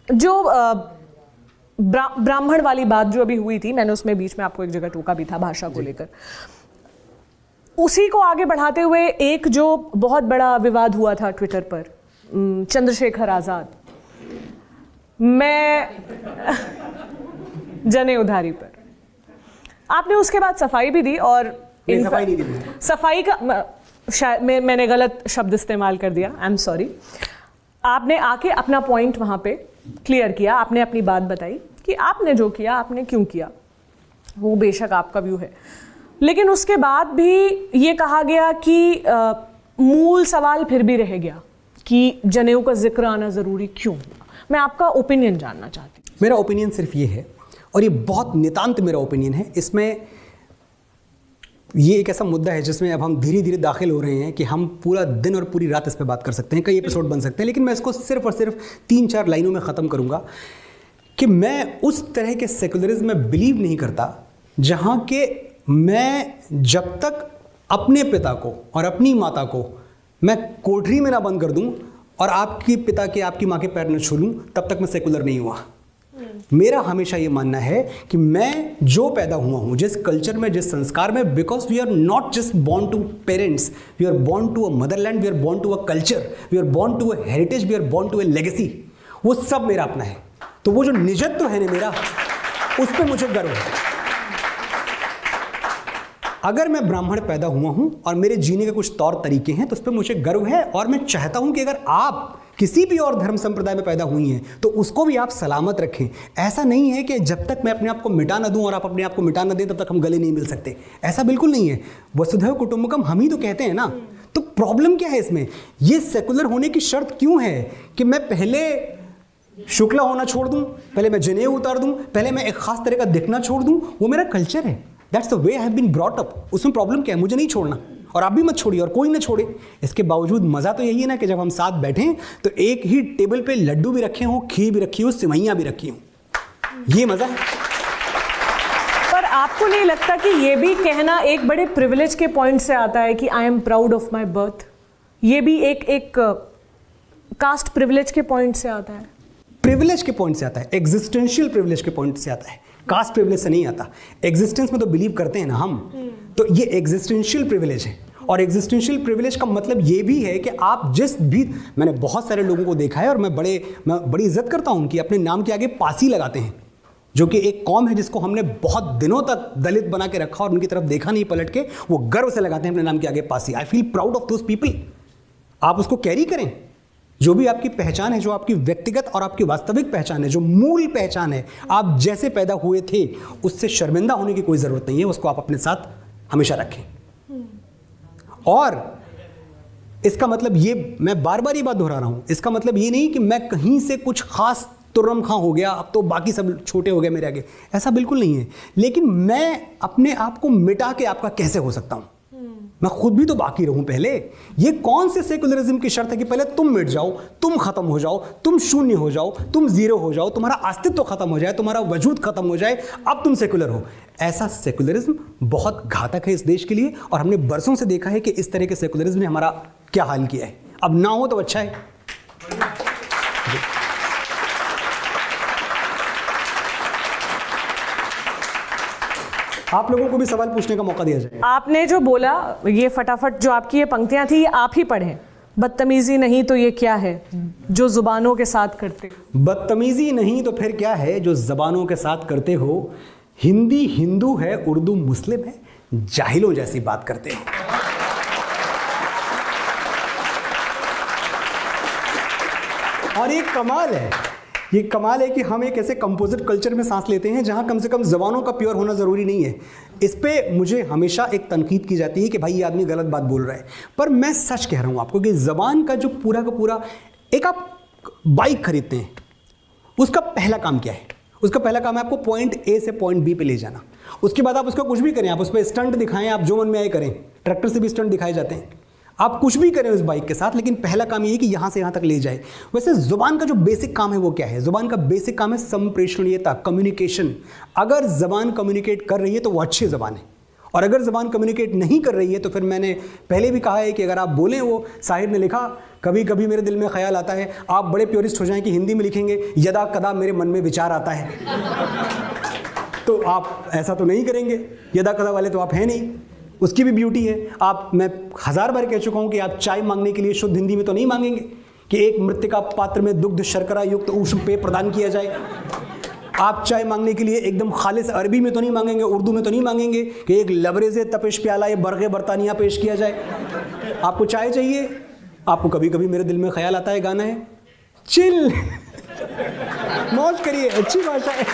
जो ब्राह्मण वाली बात जो अभी हुई थी, मैंने उसमें बीच में आपको एक जगह टोका भी था भाषा को लेकर, उसी को आगे बढ़ाते हुए एक जो बहुत बड़ा विवाद हुआ था ट्विटर पर, चंद्रशेखर आजाद, मैं जने उधारी पर, आपने उसके बाद सफाई भी दी। और सफाई नहीं दी, सफाई का शायद मैंने गलत शब्द इस्तेमाल कर दिया, आई एम सॉरी। आपने आके अपना पॉइंट वहां पे क्लियर किया, आपने अपनी बात बताई कि आपने जो किया आपने क्यों किया, वो बेशक आपका व्यू है, लेकिन उसके बाद भी ये कहा गया कि मूल सवाल फिर भी रह गया कि जनेऊ का जिक्र आना ज़रूरी क्यों हुआ। मैं आपका ओपिनियन जानना चाहती हूँ। मेरा ओपिनियन सिर्फ ये है, और ये बहुत नितांत मेरा ओपिनियन है, इसमें ये एक ऐसा मुद्दा है जिसमें अब हम धीरे धीरे दाखिल हो रहे हैं कि हम पूरा दिन और पूरी रात इस पर बात कर सकते हैं, कई एपिसोड बन सकते हैं, लेकिन मैं इसको सिर्फ और सिर्फ 3-4 लाइनों में ख़त्म करूँगा कि मैं उस तरह के सेकुलरिज्म में बिलीव नहीं करता जहाँ के मैं जब तक अपने पिता को और अपनी माता को मैं कोठरी में ना बंद कर दूं और आपके पिता के आपकी माँ के पैर न छू लूं, तब तक मैं सेकुलर नहीं हुआ। मेरा हमेशा ये मानना है कि मैं जो पैदा हुआ हूँ, जिस कल्चर में, जिस संस्कार में, because we are not just born to parents, we are born to a motherland, we are born to a culture, we are born to a heritage, we are born to a legacy. वो सब मेरा अपना है। तो वो जो निजत्व है ना मेरा, उस पर मुझे गर्व है। अगर मैं ब्राह्मण पैदा हुआ हूं और मेरे जीने के कुछ तौर तरीके हैं तो उस पर मुझे गर्व है, और मैं चाहता हूं कि अगर आप किसी भी और धर्म संप्रदाय में पैदा हुई हैं तो उसको भी आप सलामत रखें। ऐसा नहीं है कि जब तक मैं अपने आप को मिटा ना दूं और आप अपने आप को मिटा ना दें तब तक हम गले नहीं मिल सकते, ऐसा बिल्कुल नहीं है। वसुधैव कुटुंबकम हम ही तो कहते हैं ना, तो प्रॉब्लम क्या है इसमें? ये सेकुलर होने की शर्त क्यों है कि मैं पहले शुक्ला होना छोड़ दूं, पहले मैं जनेऊ उतार दूं, पहले मैं एक खास तरह का दिखना छोड़ दूं? वो मेरा कल्चर है, that's the way I have been brought up. उसमें प्रॉब्लम क्या है? मुझे नहीं छोड़ना, और आप भी मत छोड़िए और कोई ना छोड़े। इसके बावजूद मज़ा तो यही है ना कि जब हम साथ बैठें तो एक ही टेबल पे लड्डू भी रखे हों, खीर भी रखी हो, सिवैयाँ भी रखी हों, ये मज़ा है। पर आपको नहीं लगता कि ये भी कहना एक बड़े प्रिविलेज के पॉइंट से आता है कि I am proud of my birth? ये भी एक कास्ट प्रिविलेज के पॉइंट से आता है, प्रिविलेज के पॉइंट से आता है, एग्जिस्टेंशियल प्रिविलेज के पॉइंट से आता है, कास्ट प्रिविलेज से नहीं आता। एग्जिस्टेंस में तो बिलीव करते हैं ना हम, तो ये एग्जिस्टेंशियल प्रिविलेज है। और एग्जिस्टेंशियल प्रिविलेज का मतलब ये भी है कि आप जिस भी, मैंने बहुत सारे लोगों को देखा है और मैं बड़ी इज्जत करता हूँ कि अपने नाम के आगे पासी लगाते हैं, जो कि एक कौम है जिसको हमने बहुत दिनों तक दलित बना के रखा और उनकी तरफ देखा नहीं पलट के, वो गर्व से लगाते हैं अपने नाम के आगे Pasi. I feel proud of those people. आप उसको कैरी करें, जो भी आपकी पहचान है, जो आपकी व्यक्तिगत और आपकी वास्तविक पहचान है, जो मूल पहचान है, आप जैसे पैदा हुए थे, उससे शर्मिंदा होने की कोई ज़रूरत नहीं है, उसको आप अपने साथ हमेशा रखें। और इसका मतलब ये, मैं बार बार ये बात दोहरा रहा हूँ, इसका मतलब ये नहीं कि मैं कहीं से कुछ खास तुर्रम खां हो गया, अब तो बाकी सब छोटे हो गए मेरे आगे, ऐसा बिल्कुल नहीं है। लेकिन मैं अपने आप को मिटा के आपका कैसे हो सकता हूँ? मैं खुद भी तो बाकी रहूं पहले। ये कौन से सेकुलरिज्म की शर्त है कि पहले तुम मिट जाओ, तुम खत्म हो जाओ, तुम शून्य हो जाओ, तुम जीरो हो जाओ, तुम्हारा अस्तित्व खत्म हो जाए, तुम्हारा वजूद खत्म हो जाए, अब तुम सेकुलर हो? ऐसा सेकुलरिज्म बहुत घातक है इस देश के लिए, और हमने बरसों से देखा है कि इस तरह के सेकुलरिज्म ने हमारा क्या हाल किया है। अब ना हो तो अच्छा है। आप लोगों को भी सवाल पूछने का मौका दिया जाए। आपने जो बोला, ये फटाफट जो आपकी ये पंक्तियां थी, ये आप ही पढ़ें। बदतमीजी नहीं तो ये क्या है जो जुबानों के साथ करते? बदतमीजी नहीं तो फिर क्या है जो जबानों के साथ करते हो? हिंदी हिंदू है, उर्दू मुस्लिम है, जाहिलों जैसी बात करते हो। और एक कमाल है, ये कमाल है कि हम एक ऐसे कंपोजिट कल्चर में सांस लेते हैं जहां कम से कम जबानों का प्योर होना ज़रूरी नहीं है। इस पे मुझे हमेशा एक तनकीद की जाती है कि भाई ये आदमी गलत बात बोल रहा है, पर मैं सच कह रहा हूं आपको कि जबान का जो पूरा का पूरा, एक आप बाइक खरीदते हैं, उसका पहला काम क्या है? उसका पहला काम है आपको पॉइंट ए से पॉइंट बी पे ले जाना। उसके बाद आप उसका कुछ भी करें, आप उस पर स्टंट दिखाएं, आप जो मन में आए करें, ट्रैक्टर से भी स्टंट दिखाए जाते हैं, आप कुछ भी करें उस बाइक के साथ, लेकिन पहला काम ये है कि यहाँ से यहाँ तक ले जाए। वैसे जुबान का जो बेसिक काम है वो क्या है? जुबान का बेसिक काम है संप्रेषणीयता, कम्युनिकेशन। अगर जबान कम्युनिकेट कर रही है तो वो अच्छी जबान है, और अगर ज़बान कम्युनिकेट नहीं कर रही है तो फिर मैंने पहले भी कहा है कि अगर आप बोलें, वो साहिर ने लिखा, कभी कभी मेरे दिल में ख्याल आता है, आप बड़े प्योरिस्ट हो जाएं कि हिंदी में लिखेंगे यदा कदा मेरे मन में विचार आता है। तो आप ऐसा तो नहीं करेंगे, यदा कदा वाले तो आप हैं नहीं, उसकी भी ब्यूटी है। आप, मैं 1000 बार कह चुका हूँ कि आप चाय मांगने के लिए शुद्ध हिंदी में तो नहीं मांगेंगे कि एक मृतिका पात्र में दुग्ध शर्करा युक्त ऊष्म पेय प्रदान किया जाए। आप चाय मांगने के लिए एकदम खालिस अरबी में तो नहीं मांगेंगे, उर्दू में तो नहीं मांगेंगे कि एक लबरेज़े तपिश प्याला ये बरगे बरतानिया पेश किया जाए। आपको चाय चाहिए, आपको कभी कभी मेरे दिल में ख्याल आता है गाना है, चिल, मौज करिए, अच्छी भाषा है।